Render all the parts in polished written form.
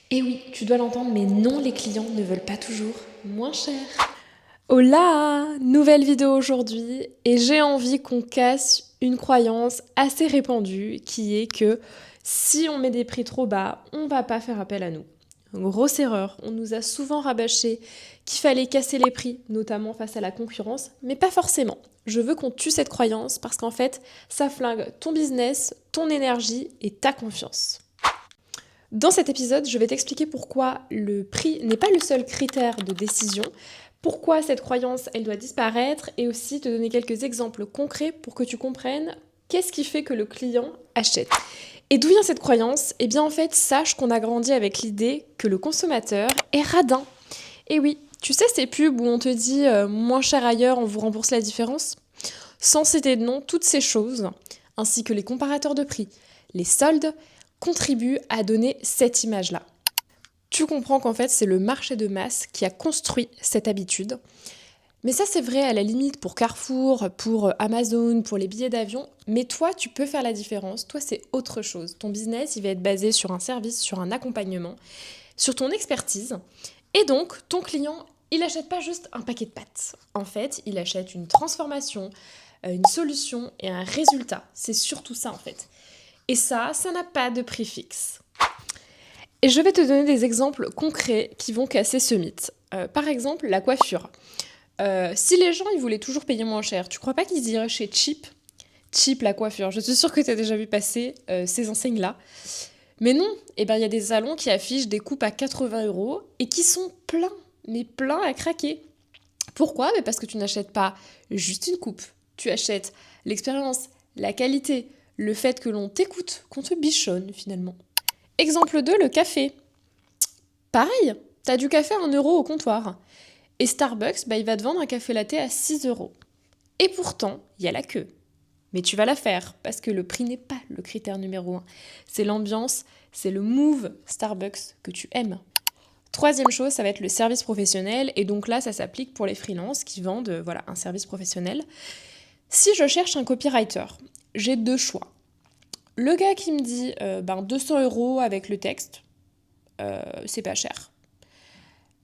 Et oui, tu dois l'entendre, mais non, les clients ne veulent pas toujours moins cher. Hola! Nouvelle vidéo aujourd'hui et j'ai envie qu'on casse une croyance assez répandue qui est que si on met des prix trop bas, on va pas faire appel à nous. Grosse erreur, on nous a souvent rabâché qu'il fallait casser les prix, notamment face à la concurrence, mais pas forcément. Je veux qu'on tue cette croyance parce qu'en fait, ça flingue ton business, ton énergie et ta confiance. Dans cet épisode, je vais t'expliquer pourquoi le prix n'est pas le seul critère de décision, pourquoi cette croyance, elle doit disparaître et aussi te donner quelques exemples concrets pour que tu comprennes qu'est-ce qui fait que le client achète. Et d'où vient cette croyance? Eh bien en fait, sache qu'on a grandi avec l'idée que le consommateur est radin. Et oui, tu sais ces pubs où on te dit moins cher ailleurs, on vous rembourse la différence? Sans citer de nom, toutes ces choses, ainsi que les comparateurs de prix, les soldes, contribuent à donner cette image-là. Tu comprends qu'en fait, c'est le marché de masse qui a construit cette habitude. Mais ça, c'est vrai à la limite pour Carrefour, pour Amazon, pour les billets d'avion. Mais toi, tu peux faire la différence. Toi, c'est autre chose. Ton business, il va être basé sur un service, sur un accompagnement, sur ton expertise. Et donc, ton client, il n'achète pas juste un paquet de pâtes. En fait, il achète une transformation, une solution et un résultat. C'est surtout ça, en fait. Et ça n'a pas de prix fixe. Et je vais te donner des exemples concrets qui vont casser ce mythe. Par exemple, la coiffure. Si les gens ils voulaient toujours payer moins cher, tu crois pas qu'ils iraient chez Cheap? Cheap la coiffure. Je suis sûre que tu as déjà vu passer ces enseignes-là. Mais non, eh ben, il y a des salons qui affichent des coupes à 80 € et qui sont pleins, mais pleins à craquer. Pourquoi? Parce que tu n'achètes pas juste une coupe. Tu achètes l'expérience, la qualité, le fait que l'on t'écoute, qu'on te bichonne finalement. Exemple 2, le café. Pareil, t'as du café à 1 € au comptoir. Et Starbucks, il va te vendre un café latte à 6 €. Et pourtant, il y a la queue. Mais tu vas la faire, parce que le prix n'est pas le critère numéro 1. C'est l'ambiance, c'est le move Starbucks que tu aimes. Troisième chose, ça va être le service professionnel. Et donc là, ça s'applique pour les freelances qui vendent un service professionnel. Si je cherche un copywriter, j'ai deux choix. Le gars qui me dit 200 € avec le texte, c'est pas cher.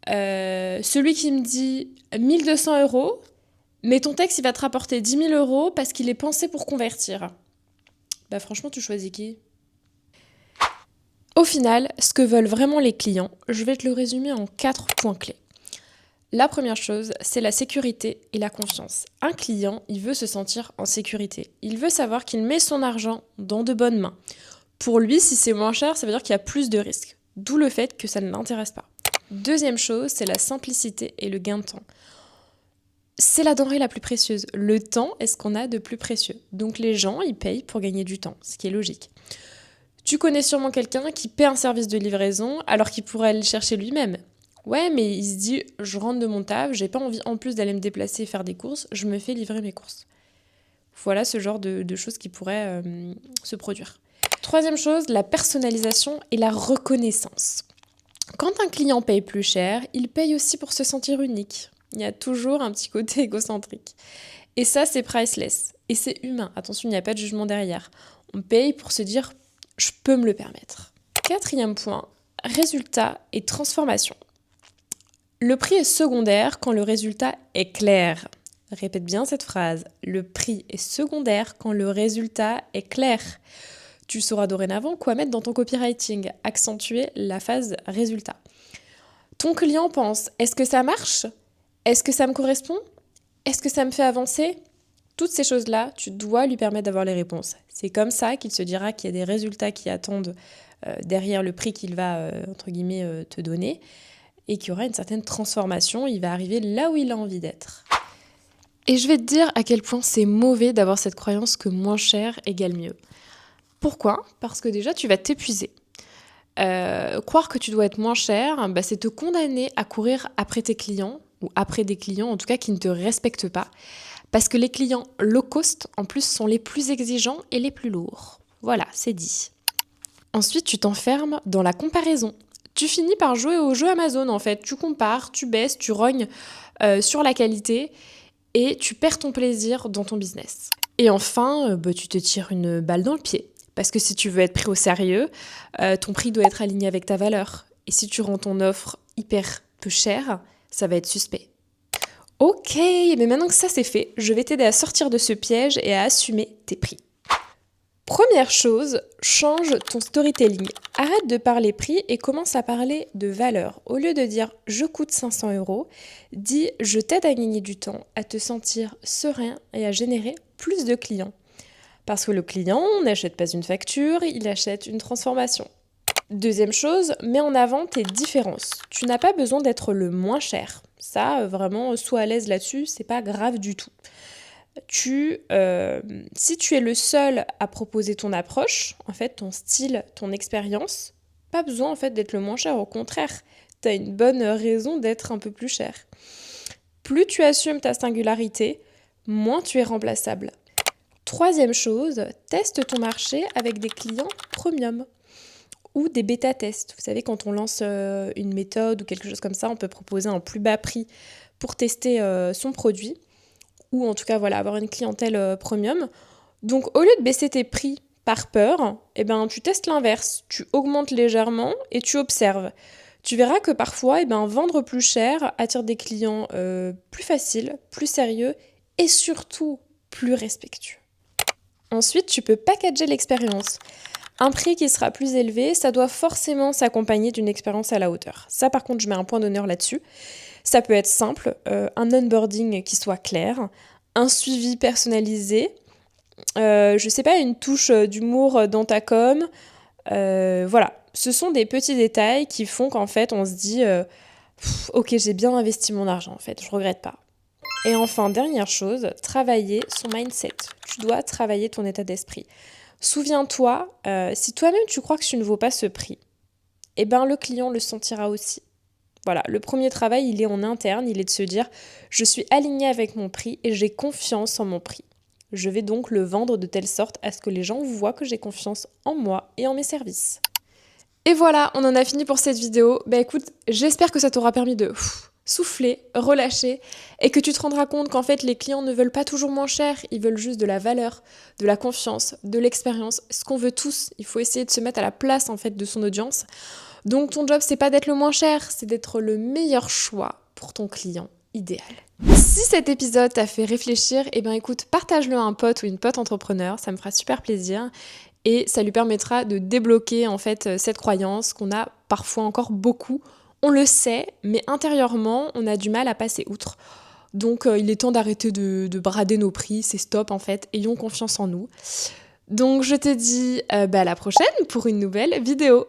Celui qui me dit 1 200 €, mais ton texte il va te rapporter 10 000 € parce qu'il est pensé pour convertir. Franchement, tu choisis qui? Au final, ce que veulent vraiment les clients, je vais te le résumer en 4 points clés. La première chose, c'est la sécurité et la confiance. Un client, il veut se sentir en sécurité. Il veut savoir qu'il met son argent dans de bonnes mains. Pour lui, si c'est moins cher, ça veut dire qu'il y a plus de risques. D'où le fait que ça ne l'intéresse pas. Deuxième chose, c'est la simplicité et le gain de temps. C'est la denrée la plus précieuse. Le temps est ce qu'on a de plus précieux. Donc les gens, ils payent pour gagner du temps, ce qui est logique. Tu connais sûrement quelqu'un qui paie un service de livraison alors qu'il pourrait aller le chercher lui-même. Ouais, mais il se dit, je rentre de mon taf, j'ai pas envie en plus d'aller me déplacer et faire des courses, je me fais livrer mes courses. Voilà ce genre de choses qui pourraient se produire. Troisième chose, la personnalisation et la reconnaissance. Quand un client paye plus cher, il paye aussi pour se sentir unique. Il y a toujours un petit côté égocentrique. Et ça, c'est priceless. Et c'est humain. Attention, il n'y a pas de jugement derrière. On paye pour se dire, je peux me le permettre. Quatrième point, résultat et transformation. Le prix est secondaire quand le résultat est clair. Répète bien cette phrase. Le prix est secondaire quand le résultat est clair. Tu sauras dorénavant quoi mettre dans ton copywriting, accentuer la phase résultat. Ton client pense, est-ce que ça marche? Est-ce que ça me correspond? Est-ce que ça me fait avancer? Toutes ces choses-là, tu dois lui permettre d'avoir les réponses. C'est comme ça qu'il se dira qu'il y a des résultats qui attendent derrière le prix qu'il va, entre guillemets, te donner et qu'il y aura une certaine transformation, il va arriver là où il a envie d'être. Et je vais te dire à quel point c'est mauvais d'avoir cette croyance que moins cher égale mieux. Pourquoi? Parce que déjà, tu vas t'épuiser. Croire que tu dois être moins cher, c'est te condamner à courir après tes clients, ou après des clients en tout cas qui ne te respectent pas. Parce que les clients low cost, en plus, sont les plus exigeants et les plus lourds. Voilà, c'est dit. Ensuite, tu t'enfermes dans la comparaison. Tu finis par jouer au jeu Amazon en fait. Tu compares, tu baisses, tu rognes sur la qualité et tu perds ton plaisir dans ton business. Et enfin, tu te tires une balle dans le pied. Parce que si tu veux être pris au sérieux, ton prix doit être aligné avec ta valeur. Et si tu rends ton offre hyper peu chère, ça va être suspect. Ok, mais maintenant que ça c'est fait, je vais t'aider à sortir de ce piège et à assumer tes prix. Première chose, change ton storytelling. Arrête de parler prix et commence à parler de valeur. Au lieu de dire « je coûte 500 €, dis « je t'aide à gagner du temps, à te sentir serein et à générer plus de clients ». Parce que le client n'achète pas une facture, il achète une transformation. Deuxième chose, mets en avant tes différences. Tu n'as pas besoin d'être le moins cher. Ça, vraiment, sois à l'aise là-dessus, c'est pas grave du tout. Si tu es le seul à proposer ton approche, en fait, ton style, ton expérience, pas besoin en fait d'être le moins cher, au contraire, tu as une bonne raison d'être un peu plus cher. Plus tu assumes ta singularité, moins tu es remplaçable. Troisième chose, teste ton marché avec des clients premium ou des bêta-tests. Vous savez, quand on lance une méthode ou quelque chose comme ça, on peut proposer un plus bas prix pour tester son produit. Ou en tout cas, voilà, avoir une clientèle premium. Donc, au lieu de baisser tes prix par peur, tu testes l'inverse. Tu augmentes légèrement et tu observes. Tu verras que parfois, vendre plus cher attire des clients plus faciles, plus sérieux et surtout plus respectueux. Ensuite, tu peux packager l'expérience. Un prix qui sera plus élevé, ça doit forcément s'accompagner d'une expérience à la hauteur. Ça, par contre, je mets un point d'honneur là-dessus. Ça peut être simple, un onboarding qui soit clair, un suivi personnalisé, je sais pas, une touche d'humour dans ta com. Voilà, ce sont des petits détails qui font qu'en fait, on se dit ok, j'ai bien investi mon argent, en fait, je regrette pas. Et enfin, dernière chose, travailler son mindset. Tu dois travailler ton état d'esprit. Souviens-toi, si toi-même tu crois que tu ne vaux pas ce prix, le client le sentira aussi. Voilà, le premier travail, il est en interne, il est de se dire « je suis aligné avec mon prix et j'ai confiance en mon prix ». Je vais donc le vendre de telle sorte à ce que les gens voient que j'ai confiance en moi et en mes services. Et voilà, on en a fini pour cette vidéo. Écoute, j'espère que ça t'aura permis de souffler, relâcher et que tu te rendras compte qu'en fait les clients ne veulent pas toujours moins cher, ils veulent juste de la valeur, de la confiance, de l'expérience, ce qu'on veut tous. Il faut essayer de se mettre à la place en fait de son audience. Donc ton job, c'est pas d'être le moins cher, c'est d'être le meilleur choix pour ton client idéal. Si cet épisode t'a fait réfléchir, écoute, partage-le à un pote ou une pote entrepreneur, ça me fera super plaisir et ça lui permettra de débloquer en fait cette croyance qu'on a parfois encore beaucoup. On le sait, mais intérieurement, on a du mal à passer outre. Donc il est temps d'arrêter de brader nos prix, c'est stop en fait, ayons confiance en nous. Donc je te dis à la prochaine pour une nouvelle vidéo.